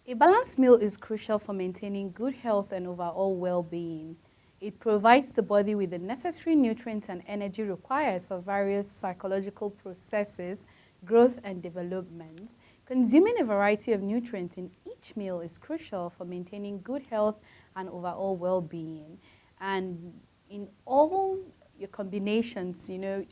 A balanced meal is crucial for maintaining good health and overall well-being. It provides the body with the necessary nutrients and energy required for various psychological processes, growth and development. Consuming a variety of nutrients in each meal is crucial for maintaining good health and overall well-being. And in all your combinations,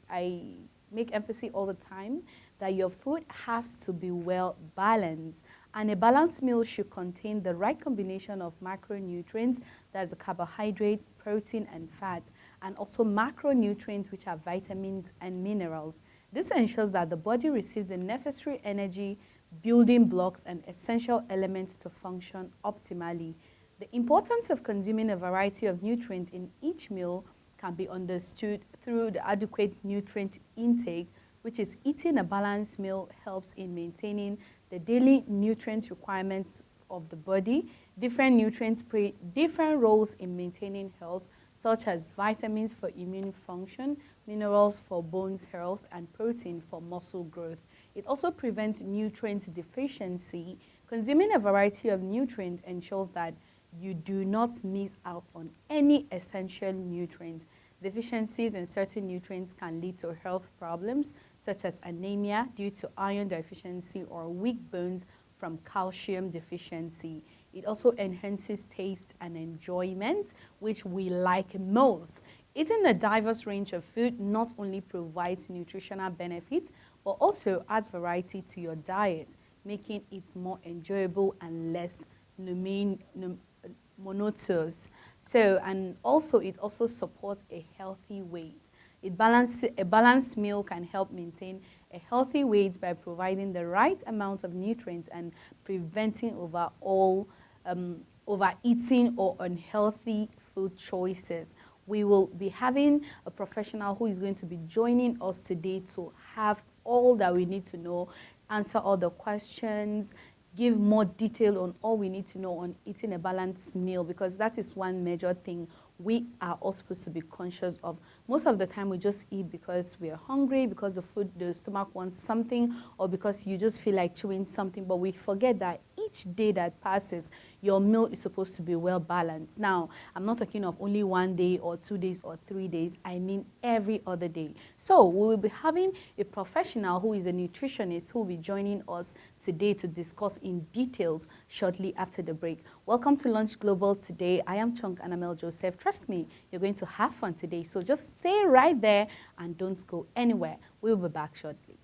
I make emphasis all the time that your food has to be well balanced. And a balanced meal should contain the right combination of macronutrients, that's the carbohydrate, protein, and fat, and also macronutrients, which are vitamins and minerals. This ensures that the body receives the necessary energy, building blocks, and essential elements to function optimally. The importance of consuming a variety of nutrients in each meal can be understood through the adequate nutrient intake, which is eating a balanced meal helps in maintaining the daily nutrient requirements of the body. Different nutrients play different roles in maintaining health, such as vitamins for immune function, minerals for bones health, and protein for muscle growth. It also prevents nutrient deficiency. Consuming a variety of nutrients ensures that you do not miss out on any essential nutrients. Deficiencies in certain nutrients can lead to health problems such as anemia due to iron deficiency or weak bones from calcium deficiency. It also enhances taste and enjoyment, which we like most. Eating a diverse range of food not only provides nutritional benefits, but also adds variety to your diet, making it more enjoyable and less monotonous. And also it also supports a healthy weight. A balanced meal can help maintain a healthy weight by providing the right amount of nutrients and preventing overeating or unhealthy food choices. We will be having a professional who is going to be joining us today to have all that we need to know, answer all the questions, give more detail on all we need to know on eating a balanced meal, because that is one major thing we are all supposed to be conscious of. Most of the time we just eat because we are hungry, because the stomach wants something, or because you just feel like chewing something, but we forget that each day that passes, your meal is supposed to be well balanced. Now, I'm not talking of only 1 day or 2 days or 3 days, I mean every other day. So we will be having a professional who is a nutritionist who will be joining us today to discuss in details shortly after the break. Welcome to Lunch Global today. I am Chunk Annamel Joseph. Trust me, you're going to have fun today. So just stay right there and don't go anywhere. We'll be back shortly.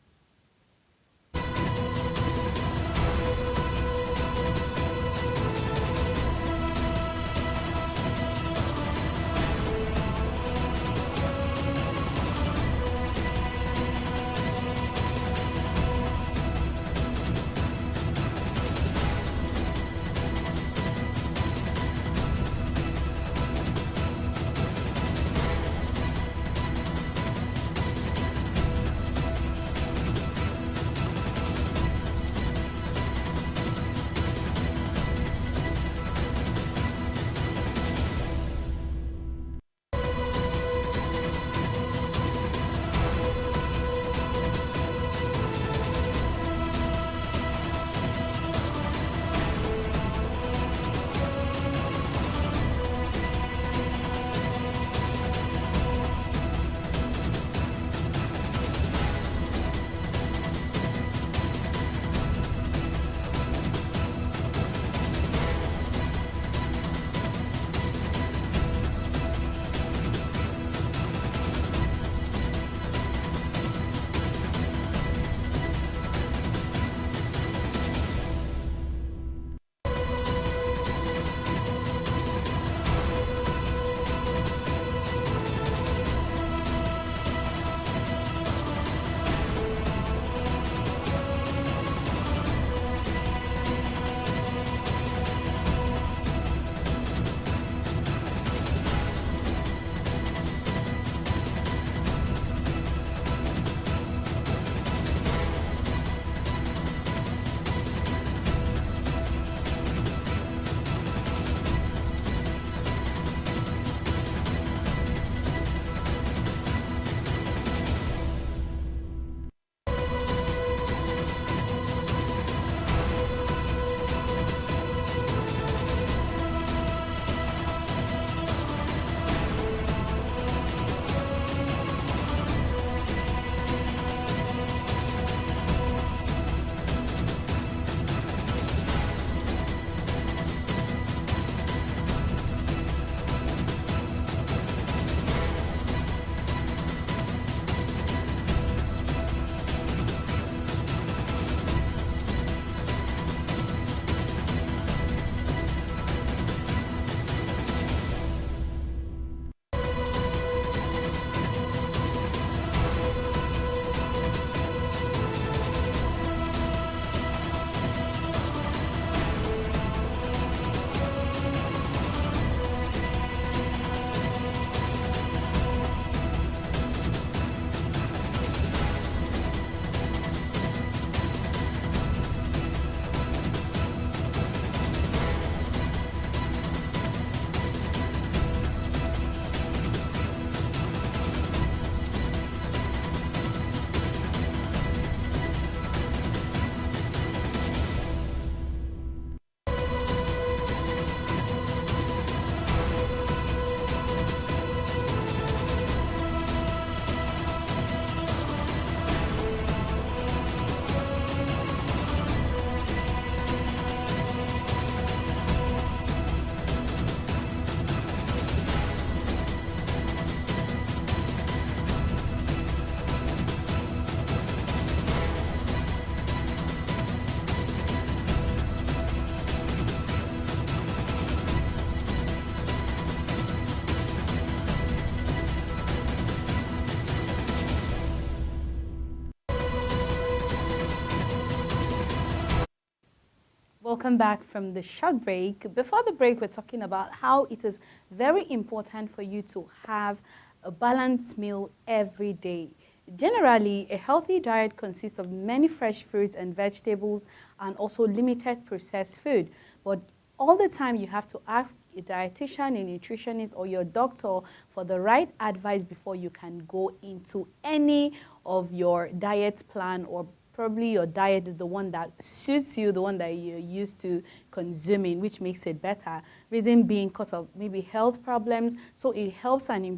Welcome back from the short break. Before the break, we're talking about how it is very important for you to have a balanced meal every day. Generally, a healthy diet consists of many fresh fruits and vegetables and also limited processed food. But all the time, you have to ask a dietitian, a nutritionist, or your doctor for the right advice before you can go into any of your diet plan, or probably your diet is the one that suits you, the one that you're used to consuming, which makes it better. Reason being because of maybe health problems. So it helps and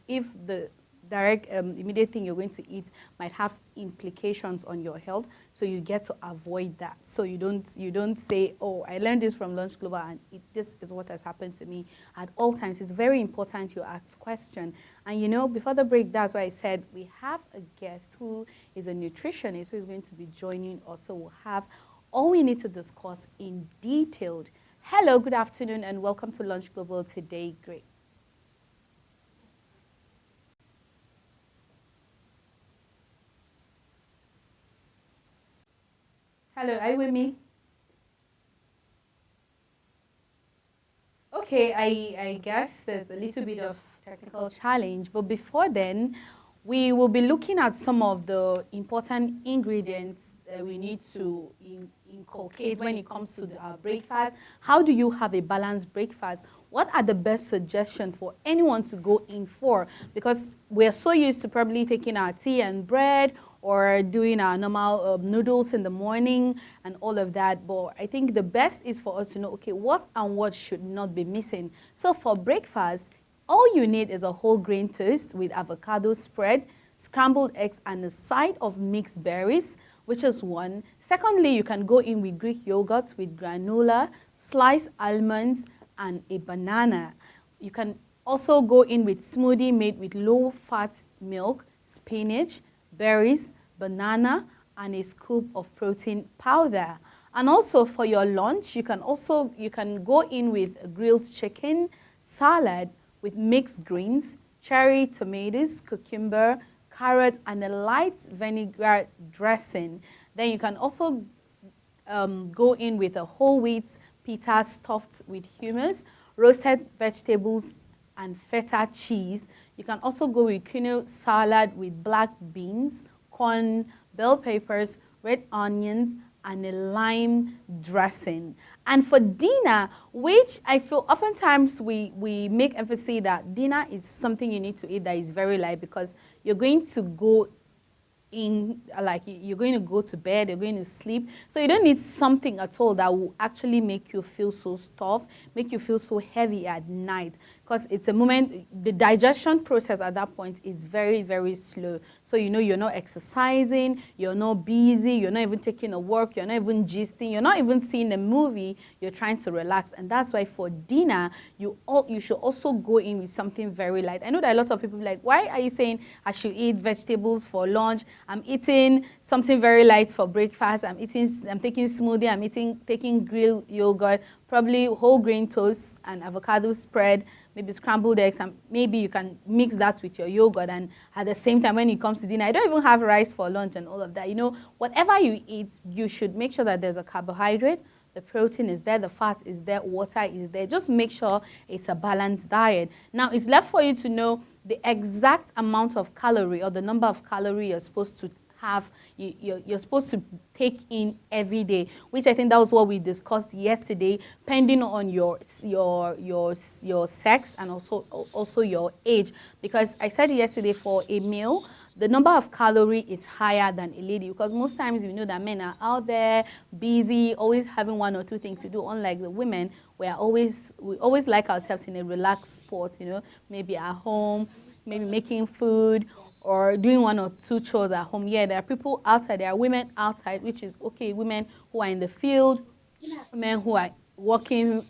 if the direct immediate thing you're going to eat might have implications on your health, so you get to avoid that. So you don't say, oh, I learned this from Lunch Global and this is what has happened to me. At all times, it's very important you ask questions. And you know, before the break, that's why I said we have a guest who is a nutritionist who is going to be joining us. So we'll have all we need to discuss in detail. Hello, good afternoon, and welcome to Lunch Global today. Great. Hello, are you with me? Okay, I guess there's a little bit of technical challenge, but before then, we will be looking at some of the important ingredients that we need to inculcate when it comes to our breakfast. How do you have a balanced breakfast? What are the best suggestions for anyone to go in for? Because we're so used to probably taking our tea and bread or doing our normal noodles in the morning and all of that. But I think the best is for us to know, okay, what and what should not be missing. So for breakfast, all you need is a whole grain toast with avocado spread, scrambled eggs, and a side of mixed berries, which is one. Secondly, you can go in with Greek yogurt with granola, sliced almonds, and a banana. You can also go in with smoothie made with low-fat milk, spinach, berries, banana, and a scoop of protein powder. And also for your lunch, you can go in with a grilled chicken, salad with mixed greens, cherry tomatoes, cucumber, carrot, and a light vinegar dressing. Then you can also go in with a whole wheat pita stuffed with hummus, roasted vegetables, and feta cheese. You can also go with quinoa salad with black beans, corn, bell peppers, red onions, and a lime dressing. And for dinner, which I feel oftentimes we make emphasis that dinner is something you need to eat that is very light, because you're going to go in, like you're going to go to bed, you're going to sleep. So you don't need something at all that will actually make you feel so stuffed, make you feel so heavy at night. Because it's a moment, the digestion process at that point is very, very slow. So you know you're not exercising, you're not busy, you're not even taking a walk, you're not even gisting, you're not even seeing a movie, you're trying to relax. And that's why for dinner, you should also go in with something very light. I know that a lot of people are like, why are you saying I should eat vegetables for lunch? I'm eating something very light for breakfast. I'm taking smoothie, taking grilled yogurt, probably whole grain toast and avocado spread, maybe scrambled eggs, and maybe you can mix that with your yogurt. And at the same time, when it comes to dinner, I don't even have rice for lunch and all of that. You know, whatever you eat, you should make sure that there's a carbohydrate, the protein is there, the fat is there, water is there. Just make sure it's a balanced diet. Now, it's left for you to know the exact amount of calorie or the number of calorie you're supposed to have, you're supposed to take in every day, which I think that was what we discussed yesterday, depending on your sex and also your age. Because I said yesterday, for a male, the number of calorie is higher than a lady, because most times we know that men are out there busy, always having one or two things to do. Unlike the women, we always like ourselves in a relaxed spot, you know, maybe at home, maybe making food, or doing one or two chores at home. Yeah, there are people outside, there are women outside, which is okay, women who are in the field, women who are working,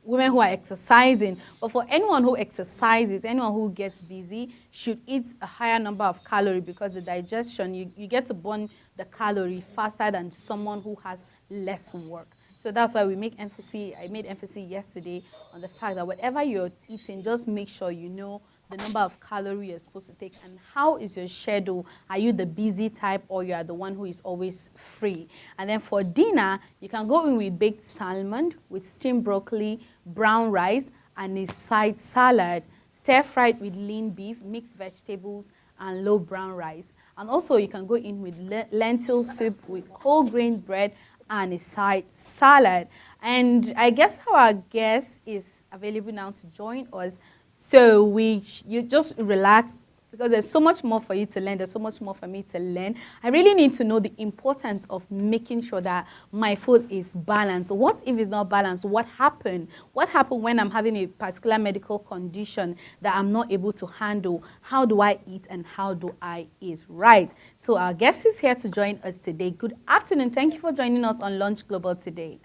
women who are exercising. But for anyone who exercises, anyone who gets busy, should eat a higher number of calories, because the digestion, you get to burn the calorie faster than someone who has less work. So that's why I made emphasis yesterday on the fact that whatever you're eating, just make sure you know the number of calories you're supposed to take, and how is your schedule. Are you the busy type, or you are the one who is always free? And then for dinner, you can go in with baked salmon, with steamed broccoli, brown rice, and a side salad, stir-fried with lean beef, mixed vegetables, and low brown rice. And also you can go in with lentil soup with whole grain bread and a side salad. And I guess our guest is available now to join us. So you just relax, because there's so much more for you to learn. There's so much more for me to learn. I really need to know the importance of making sure that my food is balanced. What if it's not balanced? What happened? What happened when I'm having a particular medical condition that I'm not able to handle? How do I eat and how do I eat right? So our guest is here to join us today. Good afternoon. Thank you for joining us on Lunch Global today.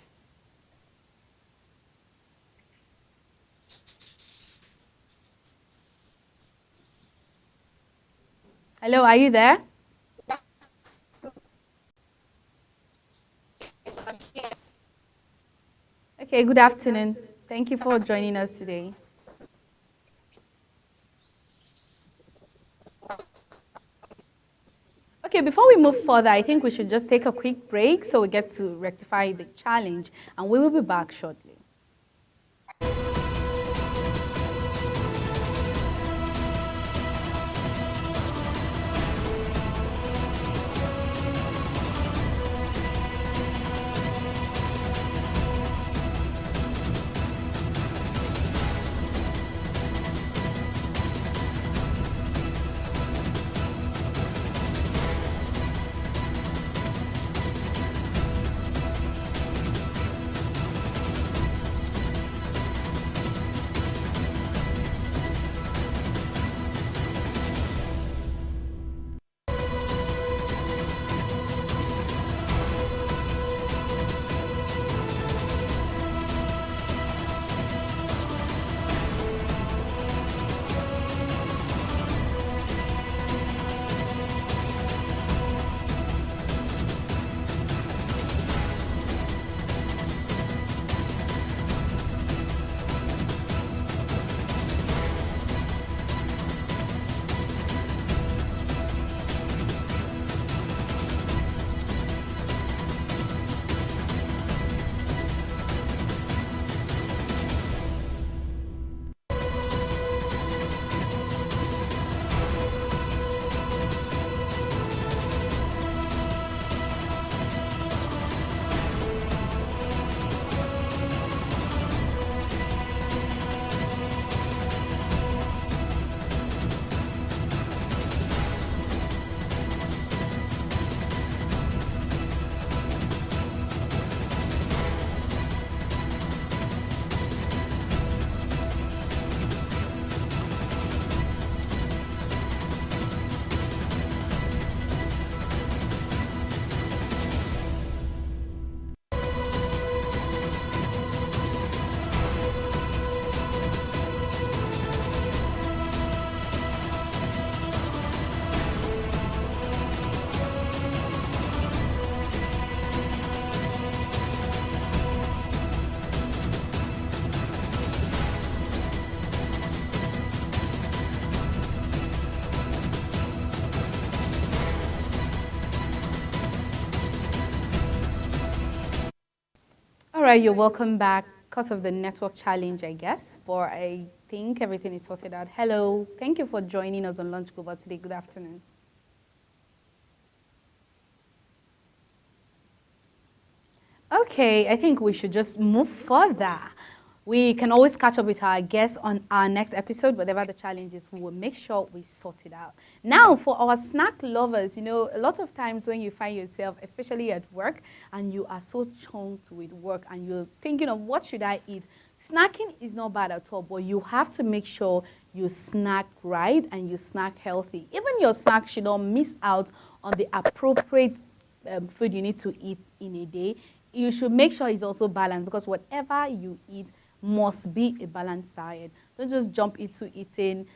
Hello, are you there? Okay, good afternoon. Thank you for joining us today. Okay, before we move further, I think we should just take a quick break so we get to rectify the challenge, and we will be back shortly. All right, you're welcome back. Because of the network challenge, I guess, but I think everything is sorted out. Hello, thank you for joining us on Lunch Global today. Good afternoon. Okay, I think we should just move further. We can always catch up with our guests on our next episode. Whatever the challenge is, we will make sure we sort it out. Now, for our snack lovers, a lot of times when you find yourself, especially at work, and you are so chunked with work and you're thinking of what should I eat, snacking is not bad at all, but you have to make sure you snack right and you snack healthy. Even your snack should not miss out on the appropriate food you need to eat in a day. You should make sure it's also balanced, because whatever you eat must be a balanced diet. Don't just jump into eating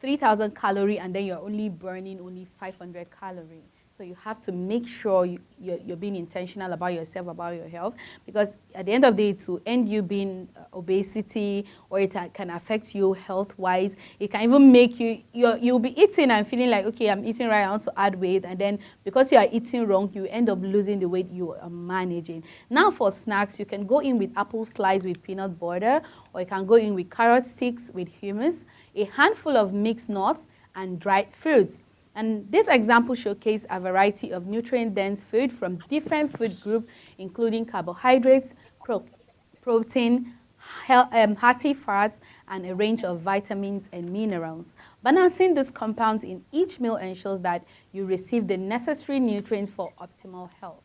3,000 calories and then you're only burning only 500 calories. So you have to make sure you're being intentional about yourself, about your health, because at the end of the day, to end you being obesity, or it can affect you health-wise. It can even make you'll be eating and feeling like, okay, I'm eating right, I want to add weight, and then because you are eating wrong, you end up losing the weight you are managing. Now for snacks, you can go in with apple slice with peanut butter, or you can go in with carrot sticks with hummus, a handful of mixed nuts, and dried fruits. And this example showcases a variety of nutrient-dense food from different food groups, including carbohydrates, protein, hearty fats, and a range of vitamins and minerals. Balancing these compounds in each meal ensures that you receive the necessary nutrients for optimal health.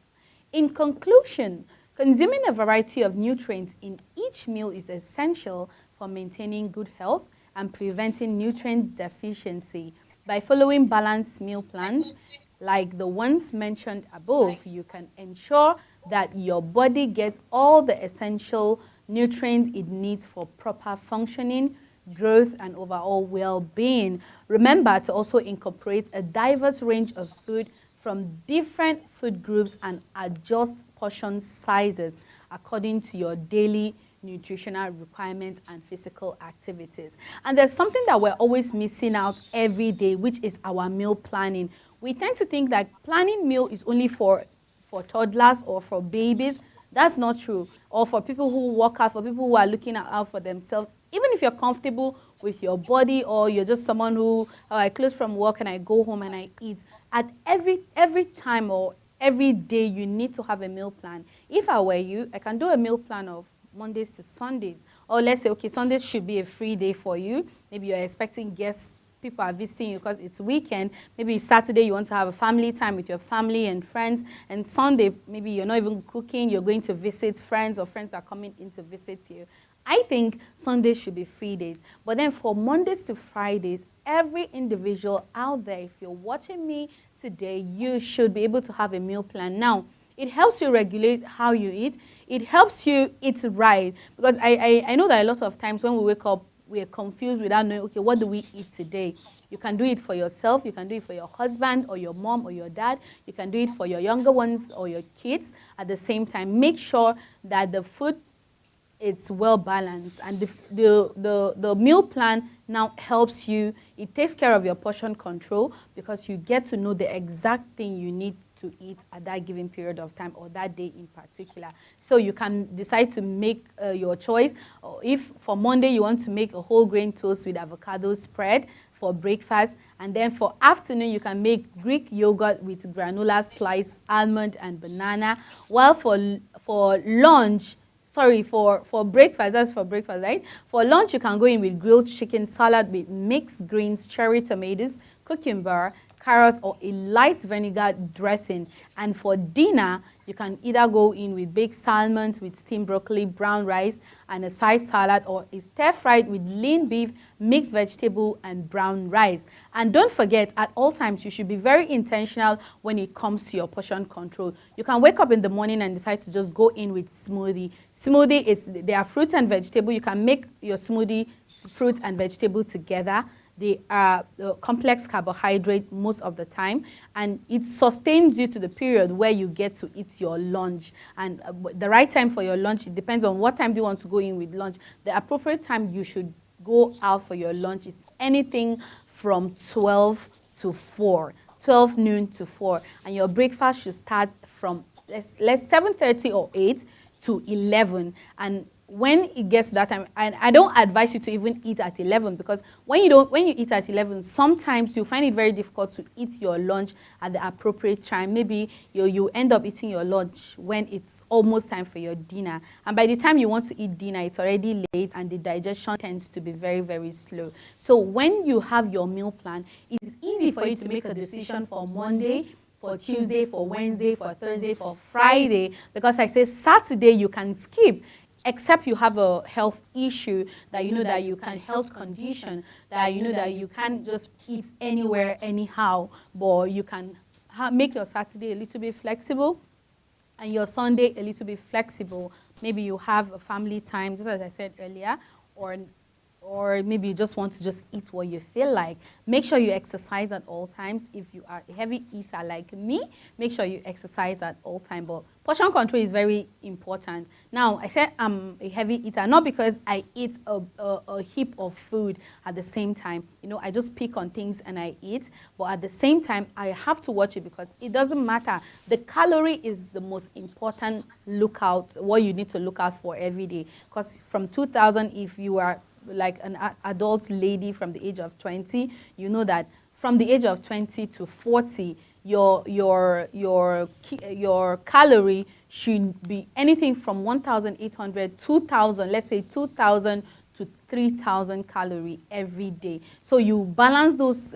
In conclusion, consuming a variety of nutrients in each meal is essential for maintaining good health and preventing nutrient deficiency. By following balanced meal plans, like the ones mentioned above, you can ensure that your body gets all the essential nutrients it needs for proper functioning, growth, and overall well-being. Remember to also incorporate a diverse range of food from different food groups and adjust portion sizes according to your daily nutritional requirements and physical activities. And there's something that we're always missing out every day, which is our meal planning. We tend to think that planning meal is only for toddlers or for babies. That's not true. Or for people who work out, for people who are looking out for themselves. Even if you're comfortable with your body, or you're just someone who, I close from work and I go home and I eat, at every time or every day you need to have a meal plan. If I were you, I can do a meal plan of Mondays to Sundays. Or let's say, okay, Sundays should be a free day for you. Maybe you're expecting guests, people are visiting you because it's weekend. Maybe Saturday you want to have a family time with your family and friends. And Sunday, maybe you're not even cooking, you're going to visit friends, or friends are coming in to visit you. I think Sundays should be free days. But then for Mondays to Fridays, every individual out there, if you're watching me today, you should be able to have a meal plan. Now, it helps you regulate how you eat. It helps you eat right. Because I know that a lot of times when we wake up, we're confused without knowing, okay, what do we eat today? You can do it for yourself. You can do it for your husband or your mom or your dad. You can do it for your younger ones or your kids at the same time. Make sure that the food it's well balanced, and the meal plan now helps you. It takes care of your portion control, because you get to know the exact thing you need to eat at that given period of time, or that day in particular. So you can decide to make your choice. Or if for Monday you want to make a whole grain toast with avocado spread for breakfast, and then for afternoon you can make Greek yogurt with granola sliced almond and banana, while for lunch, sorry, for breakfast, that's for breakfast, right? For lunch, you can go in with grilled chicken salad with mixed greens, cherry tomatoes, cucumber, carrot, or a light vinegar dressing. And for dinner, you can either go in with baked salmon with steamed broccoli, brown rice, and a side salad, or a stir-fried with lean beef, mixed vegetable, and brown rice. And don't forget, at all times, you should be very intentional when it comes to your portion control. You can wake up in the morning and decide to just go in with smoothie. Smoothie, there are fruits and vegetable. You can make your smoothie fruits and vegetable together. They are complex carbohydrate most of the time, and it sustains you to the period where you get to eat your lunch. And the right time for your lunch, it depends on what time you want to go in with lunch. The appropriate time you should go out for your lunch is anything from 12 to 4, 12 noon to 4. And your breakfast should start from let's 7:30 or 8 to 11. And when it gets that time, and I don't advise you to even eat at 11, because when you eat at 11, sometimes you find it very difficult to eat your lunch at the appropriate time. Maybe you end up eating your lunch when it's almost time for your dinner, and by the time you want to eat dinner, it's already late, and the digestion tends to be very, very slow. So when you have your meal plan, it's easy for you to make a decision for Monday, for Tuesday, for Wednesday, for Thursday, for Friday, because I say Saturday you can skip, except you have a health issue that you know that you can, health condition that you know that you can't just eat anywhere, anyhow, but you can make your Saturday a little bit flexible and your Sunday a little bit flexible. Maybe you have a family time, just as I said earlier, or or maybe you just want to just eat what you feel like. Make sure you exercise at all times. If you are a heavy eater like me, make sure you exercise at all times. But portion control is very important. Now, I said I'm a heavy eater, not because I eat a heap of food at the same time. You know, I just pick on things and I eat. But at the same time, I have to watch it because it doesn't matter. The calorie is the most important lookout, what you need to look out for every day. Because from 2000, if you are like an adult lady from the age of 20, you know that from the age of 20 to 40, your calorie should be anything from 1,800, 2,000, let's say 2,000 to 3,000 calorie every day. So you balance those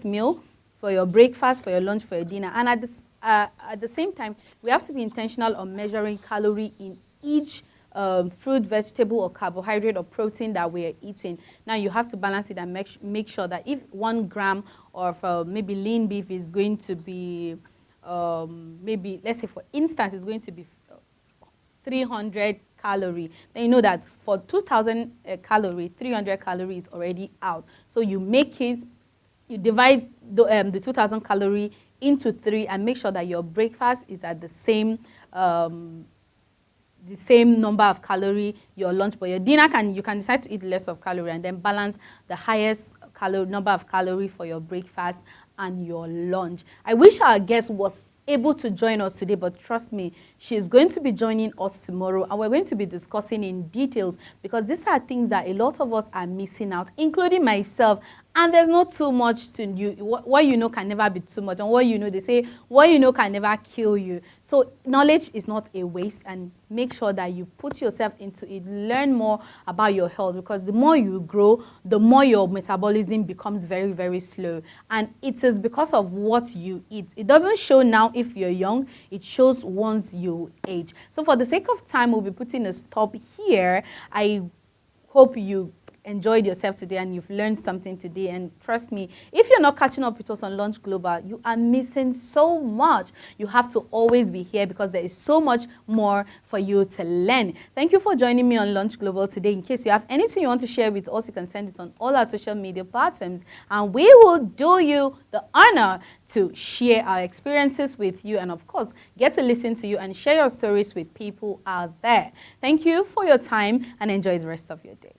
meals for your breakfast, for your lunch, for your dinner, and at the same time, we have to be intentional on measuring calorie in each fruit, vegetable, or carbohydrate or protein that we're eating. Now you have to balance it and make sure that if 1 gram of maybe lean beef is going to be, maybe, let's say for instance, it's going to be 300 calorie, then you know that for 2,000 calorie, 300 calories is already out. So you make it, you divide the 2,000 calorie into 3 and make sure that your breakfast is at the same number of calorie, your lunch, but your dinner you can decide to eat less of calorie and then balance the highest number of calorie for your breakfast and your lunch. I wish our guest was able to join us today, but trust me, she's going to be joining us tomorrow and we're going to be discussing in details because these are things that a lot of us are missing out, including myself. And there's not too much to you. What you know can never be too much. And what you know, they say, what you know can never kill you. So knowledge is not a waste, and make sure that you put yourself into it. Learn more about your health because the more you grow, the more your metabolism becomes very, very slow. And it is because of what you eat. It doesn't show now if you're young. It shows once you age. So for the sake of time, we'll be putting a stop here. I hope you enjoyed yourself today and you've learned something today. And trust me, if you're not catching up with us on Lunch Global, you are missing so much. You have to always be here because there is so much more for you to learn. Thank you for joining me on Lunch Global today. In case you have anything you want to share with us, you can send it on all our social media platforms and we will do you the honor to share our experiences with you and of course get to listen to you and share your stories with people out there. Thank you for your time and enjoy the rest of your day.